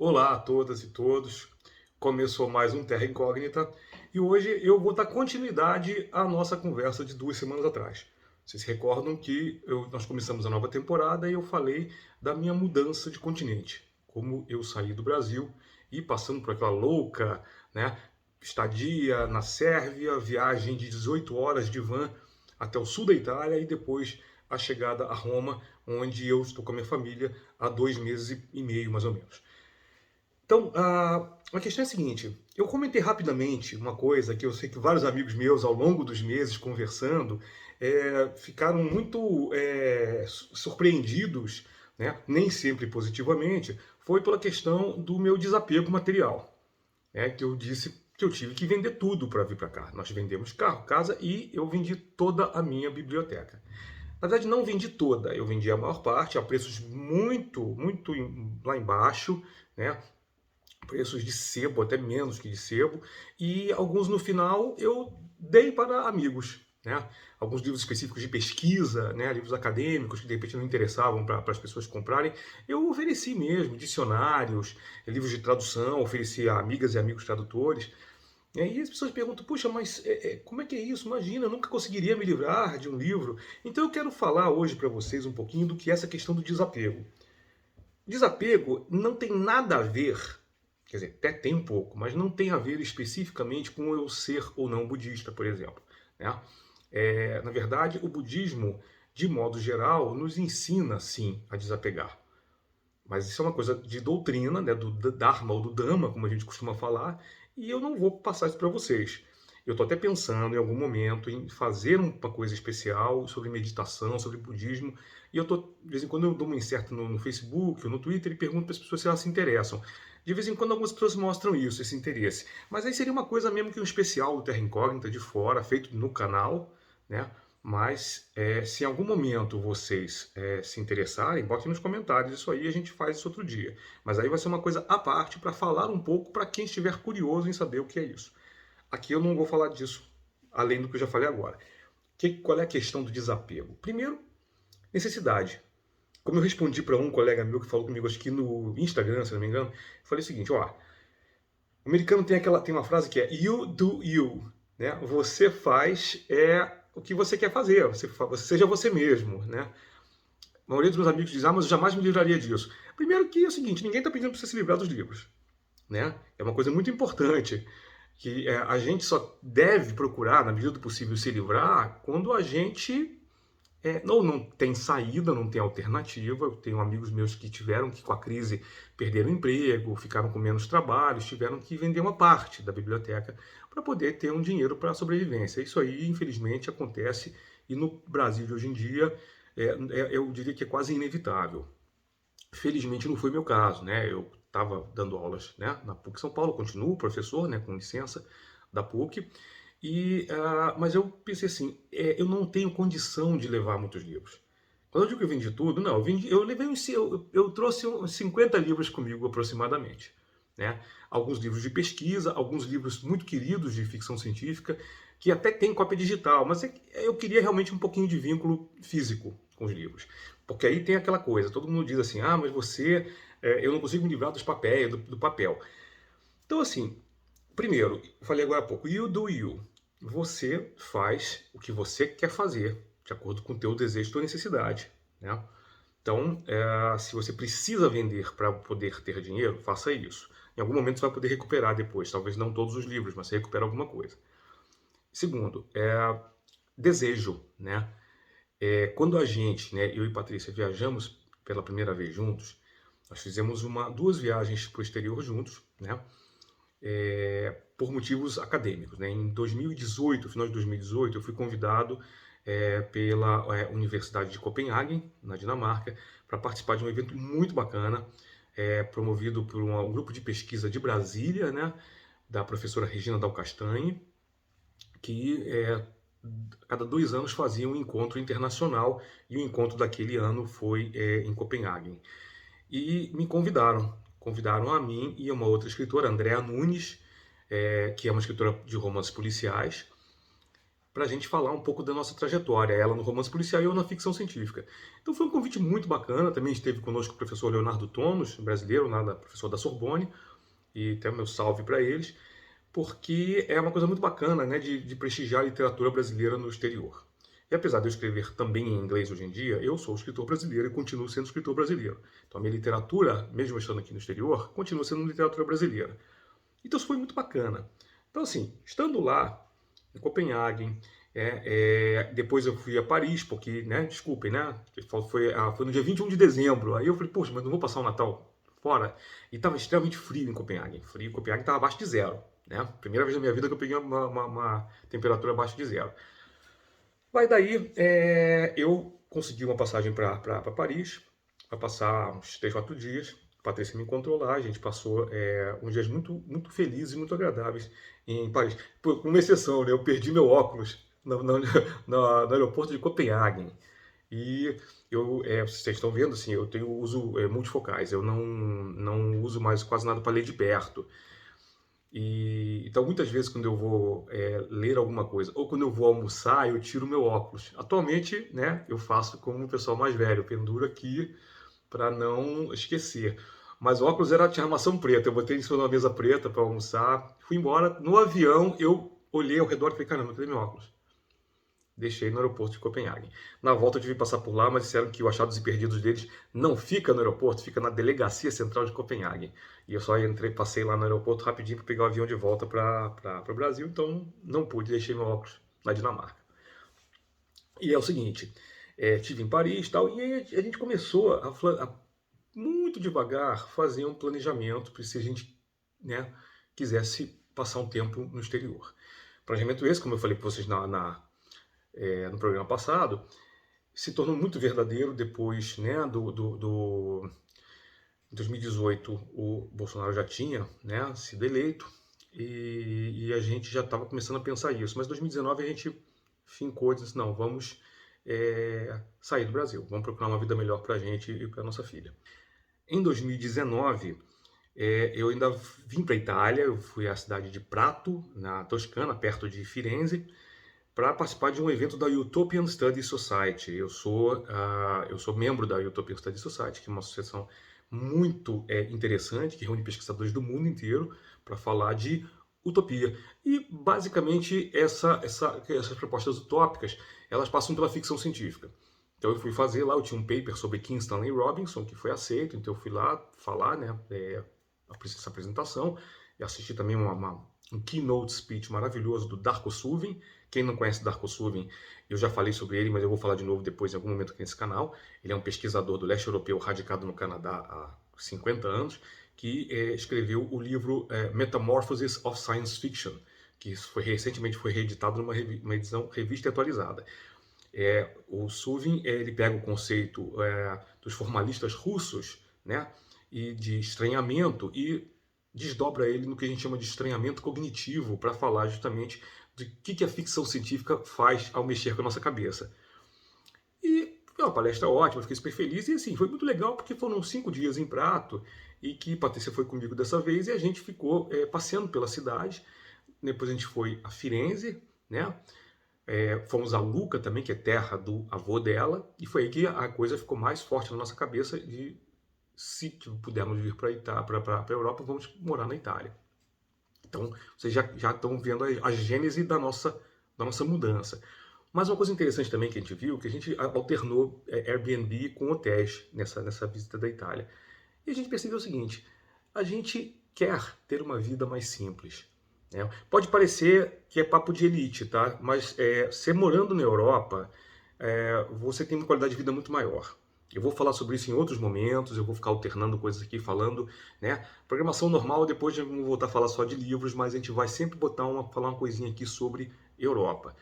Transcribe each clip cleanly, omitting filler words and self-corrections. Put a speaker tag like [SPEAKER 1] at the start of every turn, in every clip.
[SPEAKER 1] Olá a todas e todos. Começou mais um Terra Incógnita e hoje eu vou dar continuidade à nossa conversa de 2 semanas atrás. Vocês se recordam que nós começamos a nova temporada e eu falei da minha mudança de continente, como eu saí do Brasil e passando por aquela louca, né, estadia na Sérvia, viagem de 18 horas de van até o sul da Itália e depois a chegada a Roma, onde eu estou com a minha família há 2 meses e meio, mais ou menos. Então, a questão é a seguinte: eu comentei rapidamente uma coisa que eu sei que vários amigos meus, ao longo dos meses conversando, ficaram muito surpreendidos, né? Nem sempre positivamente, foi pela questão do meu desapego material, né? Que eu disse que eu tive que vender tudo para vir para cá. Nós vendemos carro, casa e eu vendi toda a minha biblioteca. Na verdade, não vendi toda, eu vendi a maior parte a preços muito lá embaixo, né? Preços de sebo, até menos que de sebo, e alguns no final eu dei para amigos, né? Alguns livros específicos de pesquisa, né? Livros acadêmicos que de repente não interessavam para as pessoas comprarem, eu ofereci mesmo, dicionários, livros de tradução, ofereci a amigas e amigos tradutores. E aí as pessoas perguntam, puxa, mas como é que é isso? Imagina, eu nunca conseguiria me livrar de um livro. Então eu quero falar hoje para vocês um pouquinho do que é essa questão do desapego. Desapego não tem nada a ver, quer dizer, até tem um pouco, mas não tem a ver especificamente com eu ser ou não budista, por exemplo, né? Na verdade, o budismo, de modo geral, nos ensina, sim, a desapegar. Mas isso é uma coisa de doutrina, né, do Dharma ou do Dhamma, como a gente costuma falar, e eu não vou passar isso para vocês. Eu estou até pensando em algum momento em fazer uma coisa especial sobre meditação, sobre budismo, e eu tô, de vez em quando eu dou uma inserta no Facebook ou no Twitter e pergunto para as pessoas se elas se interessam. De vez em quando algumas pessoas mostram isso, esse interesse. Mas aí seria uma coisa mesmo que um especial do Terra Incógnita de fora, feito no canal, né? Mas se em algum momento vocês se interessarem, botem nos comentários isso aí, a gente faz isso outro dia. Mas aí vai ser uma coisa à parte para falar um pouco para quem estiver curioso em saber o que é isso. Aqui eu não vou falar disso, além do que eu já falei agora. Qual é a questão do desapego? Primeiro, necessidade. Como eu respondi para um colega meu que falou comigo, acho que no Instagram, se não me engano, eu falei o seguinte, ó, o americano tem uma frase que é you do you, né? Você faz o que você quer fazer, você seja você mesmo, né? A maioria dos meus amigos diz, mas eu jamais me livraria disso. Primeiro que é o seguinte, ninguém está pedindo para você se livrar dos livros, né? É uma coisa muito importante, que a gente só deve procurar, na medida do possível, se livrar quando a gente não tem saída, não tem alternativa. Eu tenho amigos meus que tiveram que, com a crise, perderam o emprego, ficaram com menos trabalhos, tiveram que vender uma parte da biblioteca para poder ter um dinheiro para a sobrevivência. Isso aí, infelizmente, acontece e no Brasil de hoje em dia, eu diria que é quase inevitável. Felizmente não foi meu caso, né? Eu estava dando aulas, né, na PUC São Paulo, continuo professor, né, com licença da PUC, mas eu pensei assim, eu não tenho condição de levar muitos livros. Quando eu digo que eu vendi tudo, não, eu levei eu trouxe uns 50 livros comigo aproximadamente, né? Alguns livros de pesquisa, alguns livros muito queridos de ficção científica, que até tem cópia digital, mas eu queria realmente um pouquinho de vínculo físico com os livros. Porque aí tem aquela coisa, todo mundo diz assim, mas você, eu não consigo me livrar dos papéis, do papel. Então assim, primeiro, eu falei agora há pouco, you do you. Você faz o que você quer fazer, de acordo com o teu desejo e tua necessidade, né? Então, se você precisa vender para poder ter dinheiro, faça isso. Em algum momento você vai poder recuperar depois, talvez não todos os livros, mas você recupera alguma coisa. Segundo, desejo, né? Quando a gente, né, eu e Patrícia, viajamos pela primeira vez juntos, nós fizemos duas viagens para o exterior juntos, né? Por motivos acadêmicos, né? Em 2018, final de 2018, eu fui convidado pela Universidade de Copenhague, na Dinamarca, para participar de um evento muito bacana, promovido por um grupo de pesquisa de Brasília, né? Da professora Regina Dal Castanhe, que a cada 2 anos fazia um encontro internacional, e o encontro daquele ano foi em Copenhague. E me convidaram a mim e a uma outra escritora, Andréa Nunes, que é uma escritora de romances policiais, para a gente falar um pouco da nossa trajetória, ela no romance policial e eu na ficção científica. Então foi um convite muito bacana, também esteve conosco o professor Leonardo Tonos, brasileiro, professor da Sorbonne, e até o meu salve para eles, porque é uma coisa muito bacana, né, de prestigiar a literatura brasileira no exterior. E apesar de eu escrever também em inglês hoje em dia, eu sou escritor brasileiro e continuo sendo escritor brasileiro. Então a minha literatura, mesmo estando aqui no exterior, continua sendo literatura brasileira. Então isso foi muito bacana. Então assim, estando lá, em Copenhague, depois eu fui a Paris, porque, né, desculpem, né, foi no dia 21 de dezembro. Aí eu falei, poxa, mas não vou passar o Natal fora. E estava extremamente frio em Copenhague. Frio em Copenhague estava abaixo de zero. Né? Primeira vez na minha vida que eu peguei uma temperatura abaixo de zero. Vai daí, eu consegui uma passagem para Paris, para passar uns 3, 4 dias. A Patrícia me encontrou lá, a gente passou uns dias muito, muito felizes e muito agradáveis em Paris. Com uma exceção, né? Eu perdi meu óculos no aeroporto de Copenhague. E vocês estão vendo, assim, eu uso multifocais, eu não uso mais quase nada para ler de perto. Então, muitas vezes, quando eu vou ler alguma coisa ou quando eu vou almoçar, eu tiro meu óculos. Atualmente, né, eu faço como o pessoal mais velho, eu penduro aqui para não esquecer. Mas o óculos tinha armação preta, eu botei em cima de uma mesa preta para almoçar, fui embora. No avião, eu olhei ao redor e falei, caramba, cadê meu óculos? Deixei no aeroporto de Copenhague. Na volta eu tive que passar por lá, mas disseram que o achados e perdidos deles não fica no aeroporto, fica na delegacia central de Copenhague. E eu só passei lá no aeroporto rapidinho para pegar o avião de volta para o Brasil, então não pude, deixei meu óculos na Dinamarca. E é o seguinte, estive em Paris e tal, e aí a gente começou a muito devagar fazer um planejamento para se a gente, né, quisesse passar um tempo no exterior. Planejamento esse, como eu falei para vocês no programa passado, se tornou muito verdadeiro depois, né, em 2018 o Bolsonaro já tinha, né, sido eleito e a gente já estava começando a pensar isso. Mas em 2019 a gente fincou e disse, não, vamos sair do Brasil, vamos procurar uma vida melhor para a gente e para nossa filha. Em 2019, eu ainda vim para a Itália, eu fui à cidade de Prato, na Toscana, perto de Firenze, para participar de um evento da Utopian Study Society. Eu sou membro da Utopian Study Society, que é uma associação muito interessante, que reúne pesquisadores do mundo inteiro para falar de utopia. E, basicamente, essas propostas utópicas, elas passam pela ficção científica. Então, eu fui fazer lá, eu tinha um paper sobre Kim Stanley Robinson, que foi aceito, então eu fui lá falar, né, essa apresentação, e assisti também um keynote speech maravilhoso do Darko Suvin. Quem não conhece Darko Suvin, eu já falei sobre ele, mas eu vou falar de novo depois em algum momento aqui nesse canal. Ele é um pesquisador do leste europeu radicado no Canadá há 50 anos, que escreveu o livro Metamorphosis of Science Fiction, que recentemente foi reeditado numa edição revista atualizada. O Suvin ele pega o conceito dos formalistas russos, né, e de estranhamento e desdobra ele no que a gente chama de estranhamento cognitivo para falar justamente de que a ficção científica faz ao mexer com a nossa cabeça. E foi uma palestra ótima, fiquei super feliz e assim, foi muito legal porque foram 5 dias em Prato e que Patrícia foi comigo dessa vez e a gente ficou passeando pela cidade. Depois a gente foi a Firenze, né? Fomos a Lucca também, que é terra do avô dela, e foi aí que a coisa ficou mais forte na nossa cabeça de se pudermos vir para a Europa, vamos morar na Itália. Então, vocês já estão vendo a gênese da nossa mudança. Mas uma coisa interessante também que a gente viu, que a gente alternou Airbnb com hotéis nessa visita da Itália. E a gente percebeu o seguinte, a gente quer ter uma vida mais simples. Né? Pode parecer que é papo de elite, tá? Mas você morando na Europa, você tem uma qualidade de vida muito maior. Eu vou falar sobre isso em outros momentos, eu vou ficar alternando coisas aqui, falando, né? Programação normal, depois eu vou voltar a falar só de livros, mas a gente vai sempre falar uma coisinha aqui sobre Europa.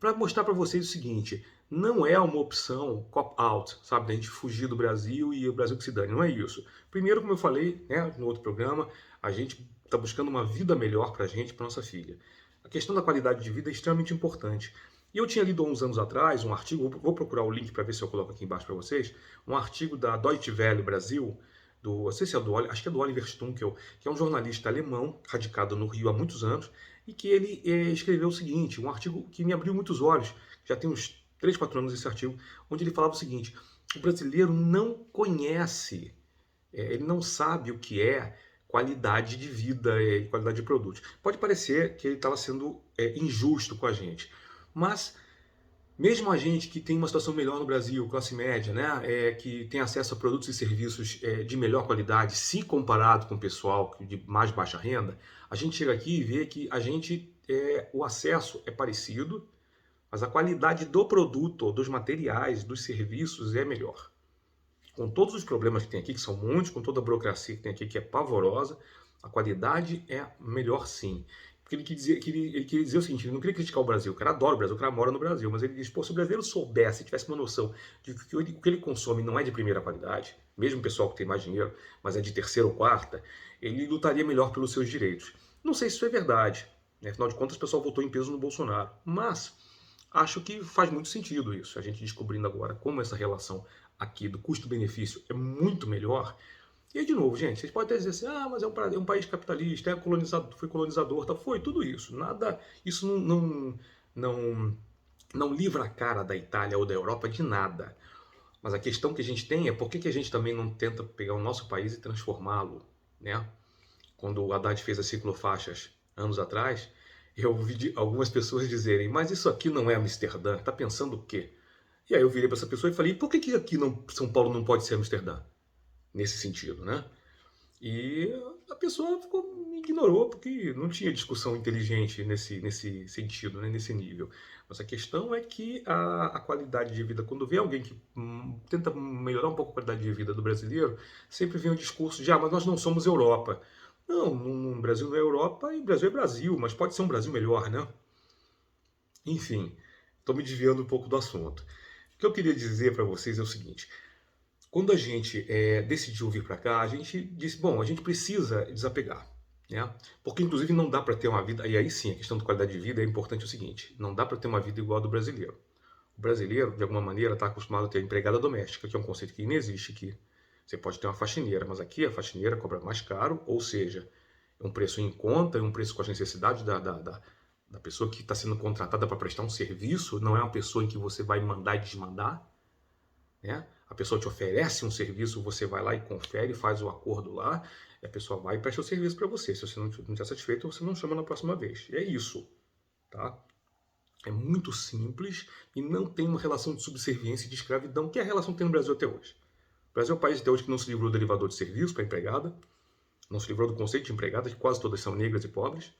[SPEAKER 1] Para mostrar para vocês o seguinte, não é uma opção cop-out, sabe? Da gente fugir do Brasil e o Brasil que se dane, não é isso. Primeiro, como eu falei, né, no outro programa, a gente está buscando uma vida melhor para a gente, para nossa filha. A questão da qualidade de vida é extremamente importante. E eu tinha lido há uns anos atrás um artigo, vou procurar o link para ver se eu coloco aqui embaixo para vocês, um artigo da Deutsche Welle Brasil, não sei se é acho que é do Oliver Stunkel, que é um jornalista alemão, radicado no Rio há muitos anos, e que ele escreveu o seguinte, um artigo que me abriu muitos olhos, já tem uns 3, 4 anos esse artigo, onde ele falava o seguinte: o brasileiro não conhece, ele não sabe o que é qualidade de vida e qualidade de produtos. Pode parecer que ele estava sendo injusto com a gente, mas mesmo a gente que tem uma situação melhor no Brasil, classe média, né, que tem acesso a produtos e serviços de melhor qualidade, se comparado com o pessoal de mais baixa renda, a gente chega aqui e vê que o acesso é parecido, mas a qualidade do produto, dos materiais, dos serviços é melhor. Com todos os problemas que tem aqui, que são muitos, com toda a burocracia que tem aqui, que é pavorosa, a qualidade é melhor sim. Porque ele queria dizer o seguinte, ele não queria criticar o Brasil, o cara adora o Brasil, o cara mora no Brasil, mas ele diz, pô, se o brasileiro soubesse, tivesse uma noção de que o que ele consome não é de primeira qualidade, mesmo o pessoal que tem mais dinheiro, mas é de terceira ou quarta, ele lutaria melhor pelos seus direitos. Não sei se isso é verdade, né? Afinal de contas o pessoal votou em peso no Bolsonaro, mas acho que faz muito sentido isso, a gente descobrindo agora como essa relação aqui do custo-benefício é muito melhor. E aí, de novo, gente, vocês podem até dizer assim, mas é um país capitalista, foi colonizador, tá? Foi tudo isso. Nada, isso não, não livra a cara da Itália ou da Europa de nada. Mas a questão que a gente tem é por que a gente também não tenta pegar o nosso país e transformá-lo, né? Quando o Haddad fez as ciclofaixas anos atrás, eu ouvi algumas pessoas dizerem, mas isso aqui não é Amsterdã, tá pensando o quê? E aí eu virei para essa pessoa e falei, por que aqui São Paulo não pode ser Amsterdã? Nesse sentido, né? E a pessoa me ignorou porque não tinha discussão inteligente nesse sentido, né? Nesse nível. Mas a questão é que a qualidade de vida, quando vê alguém que tenta melhorar um pouco a qualidade de vida do brasileiro, sempre vem o discurso de, mas nós não somos Europa. Não, o Brasil não é Europa e o Brasil é Brasil, mas pode ser um Brasil melhor, né? Enfim, estou me desviando um pouco do assunto. O que eu queria dizer para vocês é o seguinte: quando a gente decidiu vir para cá, a gente disse, bom, a gente precisa desapegar, né? Porque inclusive não dá para ter uma vida, e aí sim, a questão da qualidade de vida é importante o seguinte, não dá para ter uma vida igual a do brasileiro. O brasileiro, de alguma maneira, está acostumado a ter empregada doméstica, que é um conceito que não existe aqui. Você pode ter uma faxineira, mas aqui a faxineira cobra mais caro, ou seja, é um preço em conta, é um preço com as necessidades da pessoa que está sendo contratada para prestar um serviço, não é uma pessoa em que você vai mandar e desmandar, né? A pessoa te oferece um serviço, você vai lá e confere, faz o acordo lá, e a pessoa vai e presta o serviço para você. Se você não estiver satisfeito, você não chama na próxima vez. E é isso, tá? É muito simples e não tem uma relação de subserviência e de escravidão, que é a relação que tem no Brasil até hoje. O Brasil é um país até hoje que não se livrou do elevador de serviço para empregada, não se livrou do conceito de empregada, que quase todas são negras e pobres.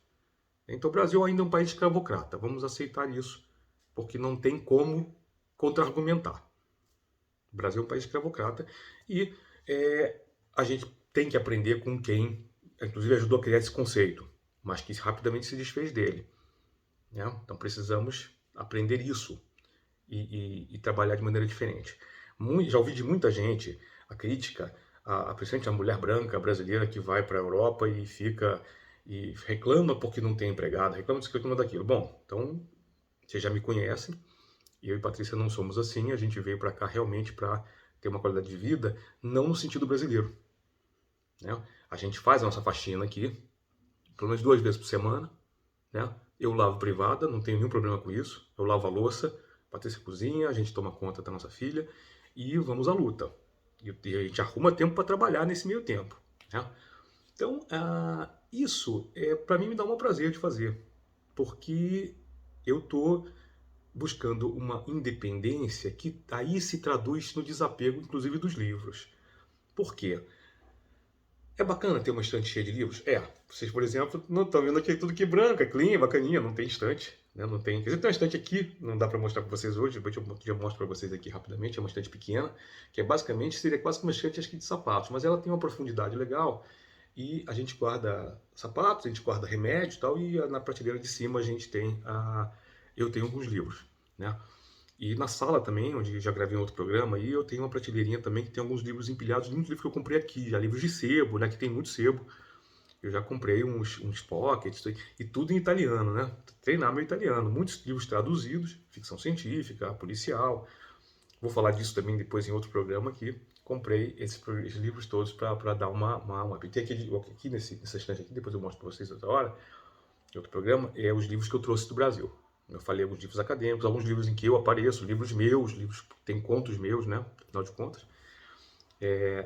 [SPEAKER 1] Então o Brasil ainda é um país escravocrata. Vamos aceitar isso, porque não tem como contra-argumentar. O Brasil é um país escravocrata e a gente tem que aprender com quem, inclusive, ajudou a criar esse conceito, mas que rapidamente se desfez dele, né? Então precisamos aprender isso e trabalhar de maneira diferente. Já ouvi de muita gente a crítica, principalmente a mulher branca brasileira que vai para a Europa e fica e reclama porque não tem empregado, reclama disso, reclama daquilo. Bom, então vocês já me conhecem. Eu e Patrícia não somos assim, a gente veio para cá realmente para ter uma qualidade de vida, não no sentido brasileiro, né? A gente faz a nossa faxina aqui, pelo menos 2 vezes por semana, né? Eu lavo privada, não tenho nenhum problema com isso, eu lavo a louça, Patrícia cozinha, a gente toma conta da nossa filha e vamos à luta. E a gente arruma tempo para trabalhar nesse meio tempo, né? Então, isso para mim me dá um prazer de fazer, porque eu estou buscando uma independência que aí se traduz no desapego, inclusive, dos livros. Por quê? É bacana ter uma estante cheia de livros? Vocês, por exemplo, não estão vendo aqui tudo que branca, clean, bacaninha, não tem estante. Né? Não tem. Quer dizer, tem uma estante aqui, não dá para mostrar para vocês hoje, depois eu mostro para vocês aqui rapidamente, é uma estante pequena, que basicamente seria quase uma estante acho que de sapatos, mas ela tem uma profundidade legal e a gente guarda sapatos, a gente guarda remédio e tal, e na prateleira de cima a gente tem eu tenho alguns livros, né? E na sala também, onde já gravei um outro programa, aí eu tenho uma prateleirazinha também que tem alguns livros empilhados, muitos livros que eu comprei aqui, já livros de sebo, né, que tem muito sebo. Eu já comprei uns pockets, e tudo em italiano, né? Treinar meu italiano. Muitos livros traduzidos, ficção científica, policial. Vou falar disso também depois em outro programa aqui. Comprei esses livros todos para dar uma. Tem aqui nessa estante aqui, depois eu mostro para vocês outra hora. outro programa, é os livros que eu trouxe do Brasil. Eu falei alguns livros acadêmicos, alguns livros em que eu apareço, livros meus, livros tem contos meus, né? Afinal de contas.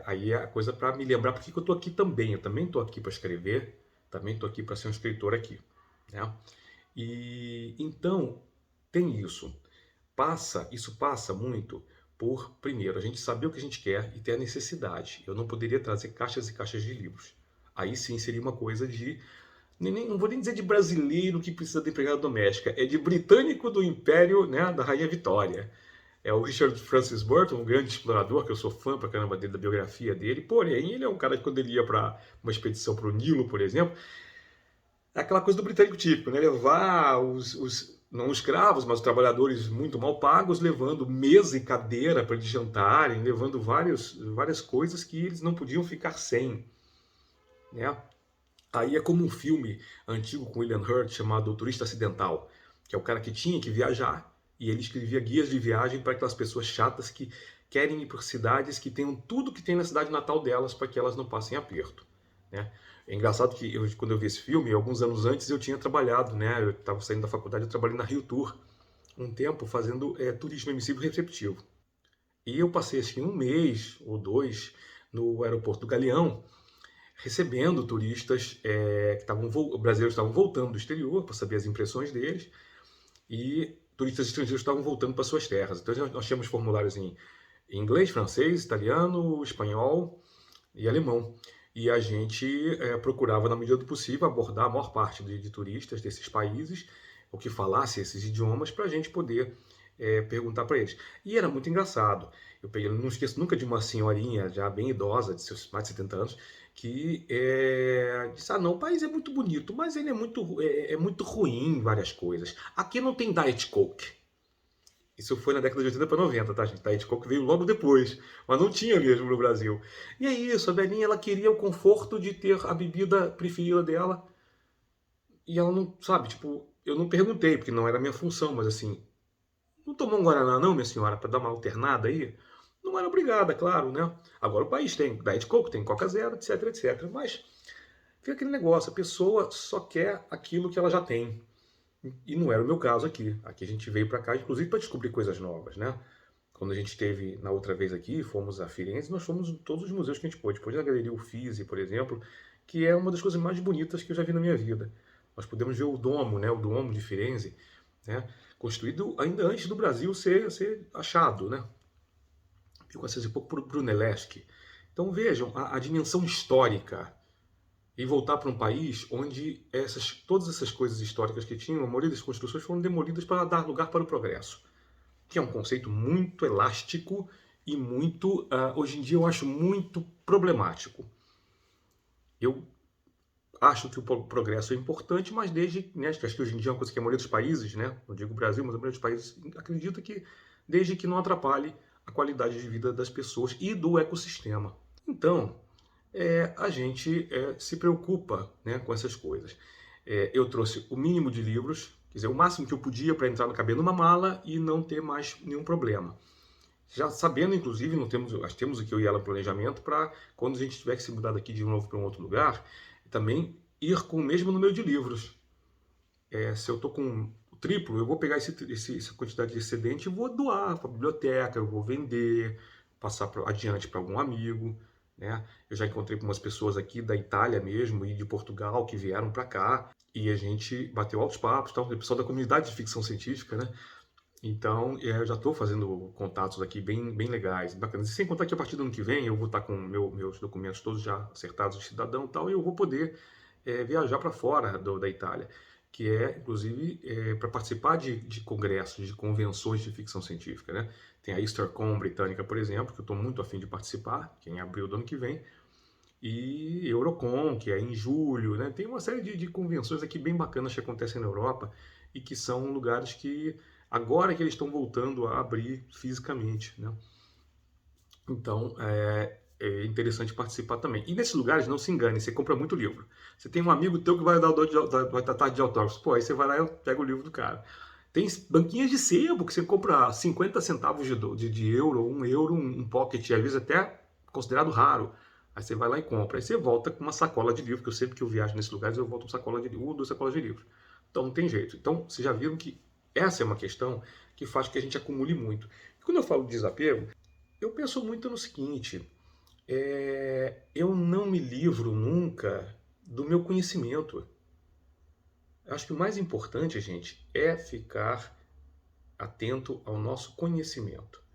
[SPEAKER 1] Aí é a coisa para me lembrar porque que eu estou aqui também. Eu também estou aqui para escrever, também estou aqui para ser um escritor aqui, né? E então tem isso. Isso passa muito por, primeiro, a gente saber o que a gente quer e ter a necessidade. Eu não poderia trazer caixas e caixas de livros. Aí sim seria uma coisa de, não vou nem dizer de brasileiro que precisa de empregada doméstica, é de britânico do Império, né, da Rainha Vitória. É o Richard Francis Burton, um grande explorador, que eu sou fã pra caramba dele, da biografia dele. Porém, ele é um cara que quando ele ia para uma expedição para o Nilo, por exemplo, é aquela coisa do britânico típico, né? Levar não os escravos, mas os trabalhadores muito mal pagos, levando mesa e cadeira para eles jantarem, levando várias coisas que eles não podiam ficar sem, né? Aí é como um filme antigo com William Hurt chamado O Turista Acidental, que é o cara que tinha que viajar e ele escrevia guias de viagem para aquelas pessoas chatas que querem ir por cidades que tenham tudo que tem na cidade natal delas para que elas não passem aperto, né? É engraçado que quando eu vi esse filme, alguns anos antes eu tinha trabalhado, né? Eu estava saindo da faculdade, eu trabalhei na Rio Tour um tempo fazendo turismo emissivo receptivo. E eu passei assim um mês ou dois no aeroporto do Galeão, recebendo turistas que brasileiros estavam voltando do exterior para saber as impressões deles e turistas estrangeiros estavam voltando para suas terras. Então nós tínhamos formulários em inglês, francês, italiano, espanhol e alemão. E a gente procurava, na medida do possível, abordar a maior parte de turistas desses países, ou que falasse esses idiomas, para a gente poder perguntar para eles. E era muito engraçado. Não esqueço nunca de uma senhorinha já bem idosa, de seus mais de 70 anos, que disse, não, o país é muito bonito, mas ele é muito ruim em várias coisas. Aqui não tem Diet Coke. Isso foi na década de 80 para 90, tá, gente? Diet Coke veio logo depois, mas não tinha mesmo no Brasil. E é isso, a velhinha ela queria o conforto de ter a bebida preferida dela e ela não, sabe, tipo, eu não perguntei, porque não era minha função, mas assim, não tomou um Guaraná não, minha senhora, para dar uma alternada aí? Não era obrigada, claro, né? Agora o país tem Diet Coke, tem Coca Zero, etc, etc. Mas fica aquele negócio, a pessoa só quer aquilo que ela já tem. E não era o meu caso aqui. Aqui a gente veio para cá, inclusive para descobrir coisas novas, né? Quando a gente esteve na outra vez aqui, fomos a Firenze, nós fomos em todos os museus que a gente pôde. Pôde na Galeria Uffizi, por exemplo, que é uma das coisas mais bonitas que eu já vi na minha vida. Nós pudemos ver o Domo, né? O Duomo de Firenze, né? Construído ainda antes do Brasil ser achado, né? 1400 e pouco por Brunelleschi. Então vejam a dimensão histórica e voltar para um país onde todas essas coisas históricas que tinham, a maioria das construções foram demolidas para dar lugar para o progresso, que é um conceito muito elástico e muito, hoje em dia eu acho muito problemático. Eu acho que o progresso é importante, mas acho que hoje em dia é uma coisa que a maioria dos países, né, não digo o Brasil, mas a maioria dos países acredita que desde que não atrapalhe a qualidade de vida das pessoas e do ecossistema. Então, a gente se preocupa, né, com essas coisas. Eu trouxe o mínimo de livros, quer dizer, o máximo que eu podia para entrar no caber numa mala e não ter mais nenhum problema. Já sabendo, inclusive, nós temos aqui o Yala Planejamento para, quando a gente tiver que se mudar daqui de novo para um outro lugar, também ir com o mesmo número de livros. Se eu estou com o triplo, eu vou pegar essa quantidade de excedente e vou doar para a biblioteca, eu vou vender, passar adiante para algum amigo, né? Eu já encontrei com umas pessoas aqui da Itália mesmo e de Portugal que vieram para cá e a gente bateu altos papos, tal, o pessoal da comunidade de ficção científica, né? Então, eu já estou fazendo contatos aqui bem, bem legais, bacanas. E sem contar que a partir do ano que vem eu vou estar com meus documentos todos já acertados de cidadão e tal, e eu vou poder viajar para fora da Itália, que inclusive, para participar de congressos, de convenções de ficção científica, né? Tem a EasterCon britânica, por exemplo, que eu estou muito afim de participar, que é em abril do ano que vem, e Eurocon, que é em julho, né? Tem uma série de convenções aqui bem bacanas que acontecem na Europa e que são lugares que agora que eles estão voltando a abrir fisicamente, né? Então, é interessante participar também. E nesses lugares, não se engane, você compra muito livro. Você tem um amigo teu que vai vai dar tarde de autógrafos. Pô, aí você vai lá e pega o livro do cara. Tem banquinhas de sebo que você compra 50 centavos de euro, 1 euro, um pocket, às vezes até considerado raro. Aí você vai lá e compra. Aí você volta com uma sacola de livro, que eu sempre que eu viajo nesses lugares, eu volto com sacola de livro, 1 ou 2 sacolas de livros. Então não tem jeito. Então vocês já viram que essa é uma questão que faz com que a gente acumule muito. E quando eu falo de desapego, eu penso muito no seguinte: eu não me livro nunca do meu conhecimento. Eu acho que o mais importante, gente, é ficar atento ao nosso conhecimento.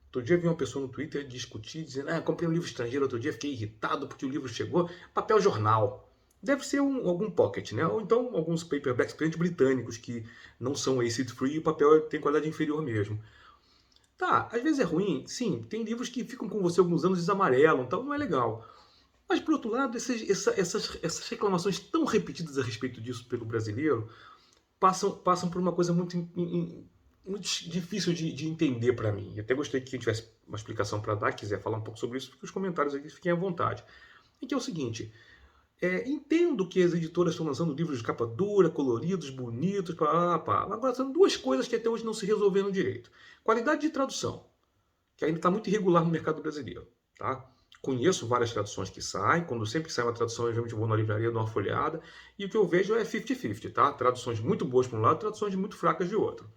[SPEAKER 1] Outro dia vi uma pessoa no Twitter discutir, dizendo: comprei um livro estrangeiro outro dia, fiquei irritado porque o livro chegou, papel jornal. Deve ser algum pocket, né? Ou então alguns paperbacks britânicos que não são acid free e o papel tem qualidade inferior mesmo. Tá, às vezes é ruim, sim, tem livros que ficam com você alguns anos e desamarelam, então não é legal. Mas, por outro lado, essas reclamações tão repetidas a respeito disso pelo brasileiro passam por uma coisa muito difícil de entender para mim. E até gostaria que quem tivesse uma explicação para dar, quiser falar um pouco sobre isso, porque os comentários aqui fiquem à vontade. E que é o seguinte: entendo que as editoras estão lançando livros de capa dura, coloridos, bonitos, agora são duas coisas que até hoje não se resolveram direito. Qualidade de tradução, que ainda está muito irregular no mercado brasileiro. Tá? Conheço várias traduções que saem, quando sempre sai uma tradução, eu geralmente vou na livraria, dou uma folhada, e o que eu vejo é 50-50, tá? Traduções muito boas para um lado, traduções muito fracas de outro.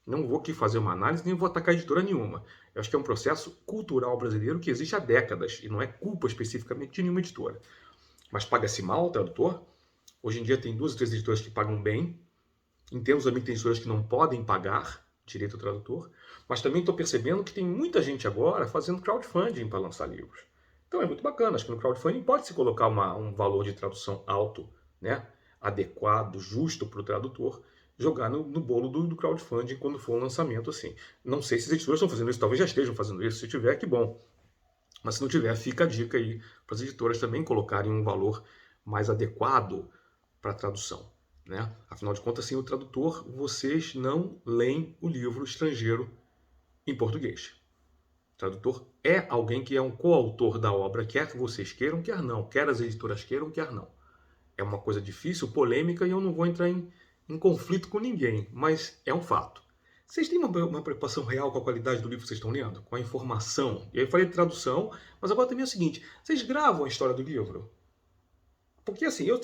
[SPEAKER 1] Não vou aqui fazer uma análise, nem vou atacar editora nenhuma. Eu acho que é um processo cultural brasileiro que existe há décadas, e não é culpa especificamente de nenhuma editora. Mas paga-se mal o tradutor? Hoje em dia tem 2 ou 3 editoras que pagam bem. Entendo também que tem editoras que não podem pagar direito ao tradutor, mas também estou percebendo que tem muita gente agora fazendo crowdfunding para lançar livros. Então é muito bacana, acho que no crowdfunding pode-se colocar um valor de tradução alto, né? Adequado, justo para o tradutor, jogar no bolo do crowdfunding quando for um lançamento assim. Não sei se as editoras estão fazendo isso, talvez já estejam fazendo isso, se tiver, que bom. Mas se não tiver, fica a dica aí para as editoras também colocarem um valor mais adequado para a tradução. Né? Afinal de contas, sem o tradutor, vocês não leem o livro estrangeiro em português. O tradutor é alguém que é um coautor da obra, quer que vocês queiram, quer não, quer as editoras queiram, quer não. É uma coisa difícil, polêmica, e eu não vou entrar em conflito com ninguém, mas é um fato. Vocês têm uma preocupação real com a qualidade do livro que vocês estão lendo? Com a informação? E aí eu falei de tradução, mas agora também é o seguinte: vocês gravam a história do livro? Porque assim, eu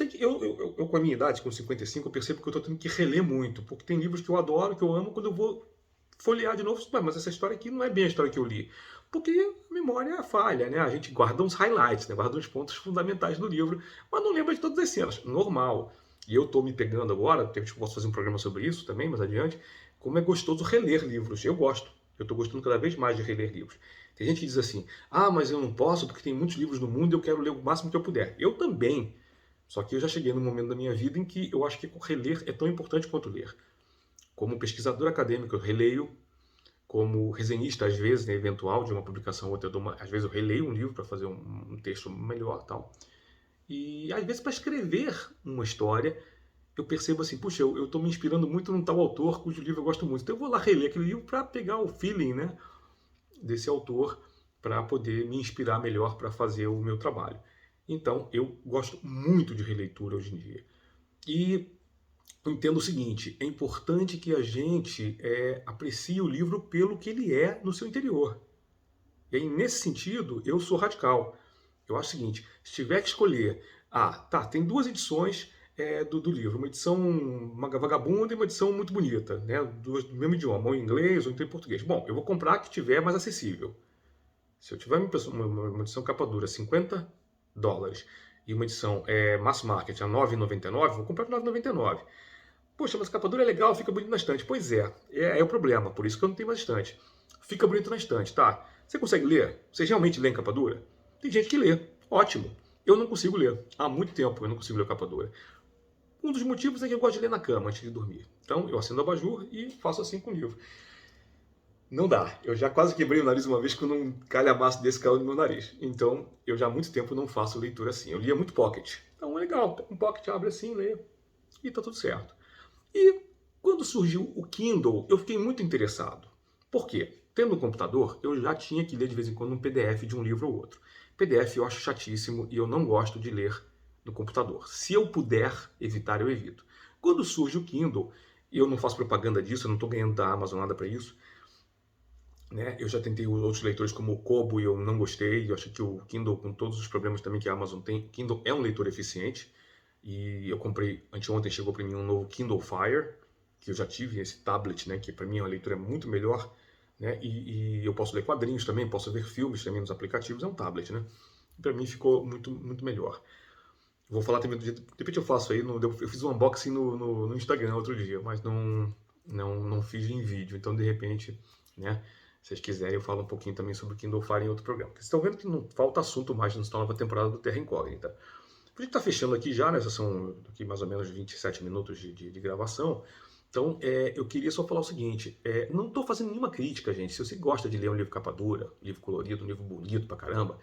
[SPEAKER 1] com a minha idade, com 55, eu percebo que eu estou tendo que reler muito, porque tem livros que eu adoro, que eu amo, quando eu vou folhear de novo, mas essa história aqui não é bem a história que eu li. Porque a memória falha, né? A gente guarda uns highlights, né? Guarda uns pontos fundamentais do livro, mas não lembra de todas as cenas. Normal. E eu estou me pegando agora, de repente eu posso fazer um programa sobre isso também, mais adiante, como é gostoso reler livros. Eu gosto. Eu estou gostando cada vez mais de reler livros. Tem gente que diz assim: mas eu não posso porque tem muitos livros no mundo e eu quero ler o máximo que eu puder. Eu também. Só que eu já cheguei num momento da minha vida em que eu acho que reler é tão importante quanto ler. Como pesquisador acadêmico, eu releio. Como resenhista, às vezes, né, eventual, de uma publicação ou outra, às vezes eu releio um livro para fazer um texto melhor tal. E às vezes para escrever uma história, eu percebo assim: puxa, eu estou me inspirando muito num tal autor cujo livro eu gosto muito. Então eu vou lá reler aquele livro para pegar o feeling, né, desse autor, para poder me inspirar melhor para fazer o meu trabalho. Então eu gosto muito de releitura hoje em dia. E eu entendo o seguinte: é importante que a gente aprecie o livro pelo que ele é no seu interior. E aí, nesse sentido, eu sou radical. Eu acho o seguinte: se tiver que escolher, tem 2 edições do livro, uma edição vagabunda e uma edição muito bonita, né, do mesmo idioma, ou em inglês ou então em português. Bom, eu vou comprar a que tiver mais acessível. Se eu tiver uma edição capa dura, $50, e uma edição mass market a R$9,99, vou comprar por R$9,99. Poxa, mas a capa dura é legal, fica bonito na estante. Pois é o problema, por isso que eu não tenho mais estante. Fica bonito na estante, tá? Você consegue ler? Vocês realmente lêem capa dura? Tem gente que lê, ótimo. Eu não consigo ler. Há muito tempo eu não consigo ler capa dura. Um dos motivos é que eu gosto de ler na cama antes de dormir. Então eu acendo o abajur e faço assim com o livro. Não dá. Eu já quase quebrei o nariz uma vez quando um calhamaço desse caiu no meu nariz. Então eu já há muito tempo não faço leitura assim. Eu lia muito pocket. Então é legal. Um pocket abre assim, lê e tá tudo certo. E quando surgiu o Kindle, eu fiquei muito interessado. Por quê? Tendo um computador, eu já tinha que ler de vez em quando um PDF de um livro ou outro. PDF eu acho chatíssimo e eu não gosto de ler no computador. Se eu puder evitar, eu evito. Quando surge o Kindle, eu não faço propaganda disso, eu não estou ganhando da Amazon nada para isso, né? Eu já tentei outros leitores como o Kobo e eu não gostei. Eu acho que o Kindle, com todos os problemas também que a Amazon tem, Kindle é um leitor eficiente. E eu comprei, anteontem chegou para mim um novo Kindle Fire, que eu já tive, esse tablet, né? Que para mim a leitura é muito melhor, né? E eu posso ler quadrinhos também, posso ver filmes também nos aplicativos, é um tablet, né? Para mim ficou muito melhor. Vou falar também do dia. De repente eu faço aí. Eu fiz um unboxing no Instagram outro dia, mas não fiz em vídeo. Então, de repente, né? Se vocês quiserem, eu falo um pouquinho também sobre o Kindle Fire em outro programa. Porque vocês estão vendo que não falta assunto mais nessa nova temporada do Terra Incógnita. A gente está fechando aqui já, né? São aqui mais ou menos 27 minutos de gravação. Então, eu queria só falar o seguinte: não estou fazendo nenhuma crítica, gente. Se você gosta de ler um livro capa dura, um livro colorido, um livro bonito pra caramba,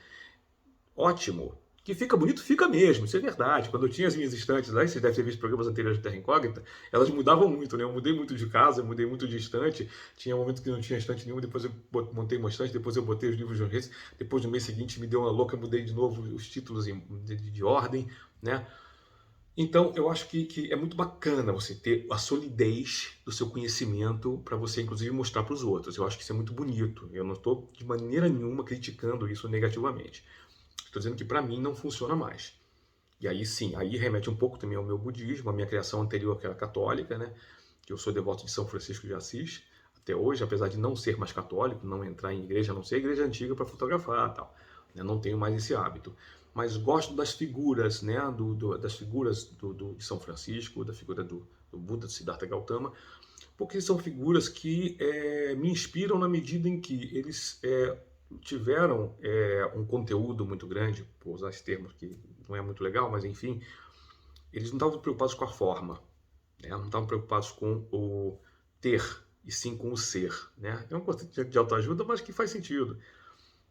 [SPEAKER 1] ótimo. Que fica bonito, fica mesmo, isso é verdade. Quando eu tinha as minhas estantes lá, vocês devem ter visto programas anteriores de Terra Incógnita, elas mudavam muito, né? Eu mudei muito de casa, eu mudei muito de estante. Tinha um momento que não tinha estante nenhuma, depois eu montei uma estante, depois eu botei os livros de urgência, depois no mês seguinte me deu uma louca, mudei de novo os títulos de ordem, né? Então, eu acho que é muito bacana você ter a solidez do seu conhecimento para você, inclusive, mostrar para os outros. Eu acho que isso é muito bonito. Eu não estou, de maneira nenhuma, criticando isso negativamente. Estou dizendo que para mim não funciona mais. E aí sim, aí remete um pouco também ao meu budismo, à minha criação anterior, que era católica, né? Que eu sou devoto de São Francisco de Assis até hoje, apesar de não ser mais católico, não entrar em igreja, a não ser igreja antiga para fotografar e tal. Eu não tenho mais esse hábito. Mas gosto das figuras, né? Das figuras de São Francisco, da figura do Buda, de Siddhartha Gautama, porque são figuras que me inspiram na medida em que eles tiveram um conteúdo muito grande, por usar esse termo que não é muito legal, mas enfim, eles não estavam preocupados com a forma, né? Não estavam preocupados com o ter, e sim com o ser. Né? É um conceito de autoajuda, mas que faz sentido.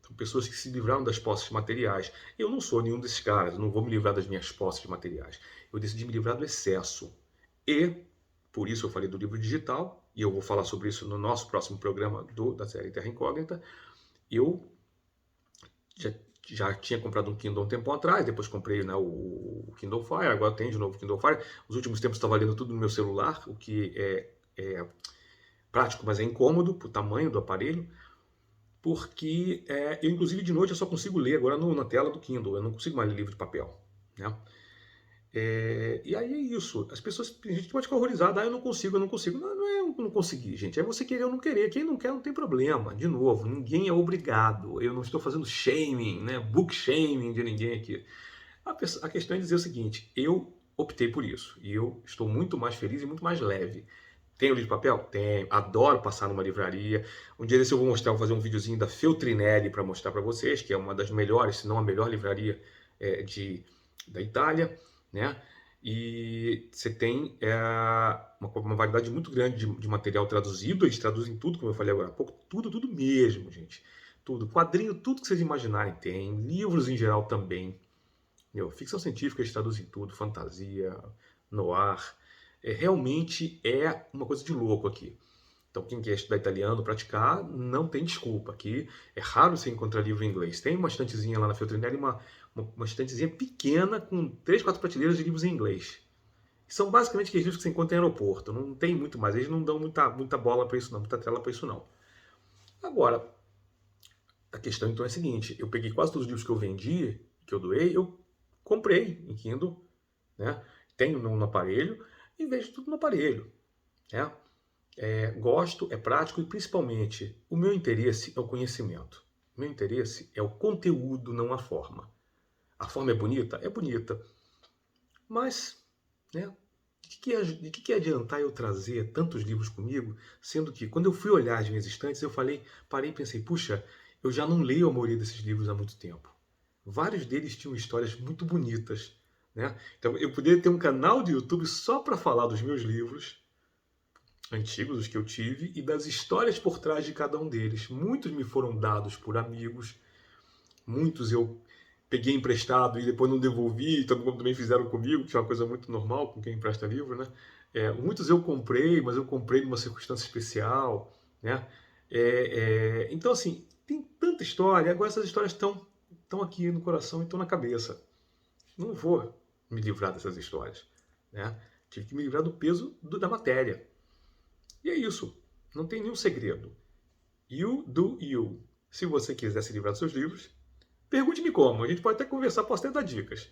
[SPEAKER 1] São pessoas que se livraram das posses materiais. Eu não sou nenhum desses caras, eu não vou me livrar das minhas posses materiais. Eu decidi me livrar do excesso. E, por isso eu falei do livro digital, e eu vou falar sobre isso no nosso próximo programa da série Terra Incógnita. Eu já tinha comprado um Kindle um tempo atrás, depois comprei, né, o Kindle Fire, agora tem de novo o Kindle Fire. Nos últimos tempos estava lendo tudo no meu celular, o que é prático, mas é incômodo pro tamanho do aparelho, porque eu, inclusive, de noite eu só consigo ler agora na tela do Kindle, eu não consigo mais ler livro de papel, né? E aí é isso. As pessoas, tem gente que pode ficar horrorizada, eu não consigo, eu não consigo. Não, não é eu não conseguir, gente. É você querer ou não querer. Quem não quer não tem problema. De novo, ninguém é obrigado. Eu não estou fazendo shaming, né? Book shaming de ninguém aqui. A questão é dizer o seguinte: eu optei por isso. E eu estou muito mais feliz e muito mais leve. Tenho livro de papel? Tenho. Adoro passar numa livraria. Um dia desse eu vou fazer um videozinho da Feltrinelli para mostrar para vocês, que é uma das melhores, se não a melhor livraria da Itália, né? E você tem uma variedade muito grande de material traduzido, eles traduzem tudo, como eu falei agora há pouco, tudo mesmo, gente. Tudo, quadrinho, tudo que vocês imaginarem tem, livros em geral também. Ficção científica eles traduzem tudo, fantasia, noir. Realmente é uma coisa de louco aqui. Então, quem quer estudar italiano, praticar, não tem desculpa. Aqui é raro você encontrar livro em inglês. Tem uma estantezinha lá na Feltrinelli, uma estantezinha pequena com 3, 4 prateleiras de livros em inglês. São basicamente aqueles livros que você encontra em aeroporto. Não tem muito mais. Eles não dão muita bola para isso, não, muita tela para isso, não. Agora, a questão então é a seguinte: eu peguei quase todos os livros que eu vendi, que eu doei, eu comprei em Kindle, né? Tenho no aparelho e vejo tudo no aparelho. Né? Gosto, é prático e principalmente o meu interesse é o conhecimento. O meu interesse é o conteúdo, não a forma. A forma é bonita? É bonita. Mas, né, de que adiantar eu trazer tantos livros comigo, sendo que quando eu fui olhar as minhas estantes, parei e pensei, puxa, eu já não leio a maioria desses livros há muito tempo. Vários deles tinham histórias muito bonitas. Né? Então eu poderia ter um canal de YouTube só para falar dos meus livros antigos, os que eu tive, e das histórias por trás de cada um deles. Muitos me foram dados por amigos, muitos eu peguei emprestado e depois não devolvi, como também fizeram comigo, que é uma coisa muito normal com quem empresta livro, né? Muitos eu comprei, mas eu comprei numa circunstância especial, né? Então, assim, tem tanta história, agora essas histórias estão aqui no coração e estão na cabeça. Não vou me livrar dessas histórias, né? Tive que me livrar do peso da matéria. E é isso. Não tem nenhum segredo. You do you. Se você quiser se livrar dos seus livros, pergunte-me como. A gente pode até conversar, posso até dar dicas.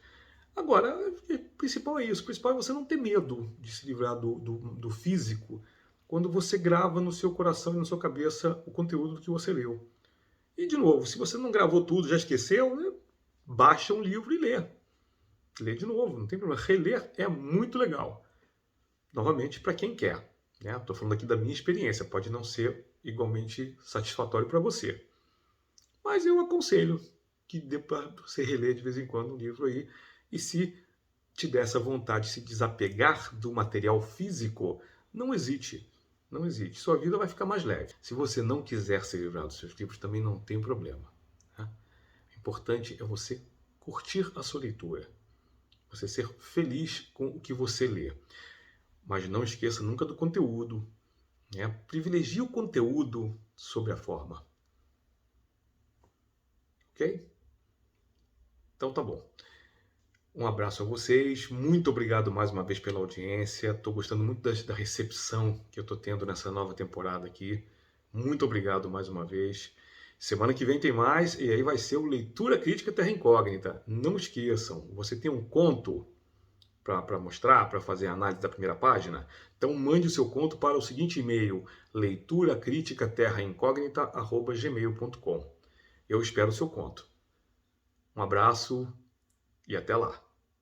[SPEAKER 1] Agora, o principal é isso. O principal é você não ter medo de se livrar do físico quando você grava no seu coração e na sua cabeça o conteúdo do que você leu. E, de novo, se você não gravou tudo, já esqueceu, né? Baixa um livro e lê. Lê de novo, não tem problema. Reler é muito legal. Novamente, para quem quer. Estou falando aqui da minha experiência, pode não ser igualmente satisfatório para você. Mas eu aconselho que dê para você reler de vez em quando um livro aí. E se te der essa vontade de se desapegar do material físico, não hesite. Não hesite. Sua vida vai ficar mais leve. Se você não quiser se livrar dos seus livros, também não tem problema. Tá? O importante é você curtir a sua leitura. Você ser feliz com o que você lê. Mas não esqueça nunca do conteúdo. Privilegie o conteúdo sobre a forma. Ok? Então tá bom. Um abraço a vocês. Muito obrigado mais uma vez pela audiência. Estou gostando muito da recepção que eu estou tendo nessa nova temporada aqui. Muito obrigado mais uma vez. Semana que vem tem mais e aí vai ser o Leitura Crítica Terra Incógnita. Não esqueçam, você tem um conto para mostrar, para fazer a análise da primeira página? Então mande o seu conto para o seguinte e-mail, leituracriticaterraincógnita@gmail.com. Eu espero o seu conto. Um abraço e até lá.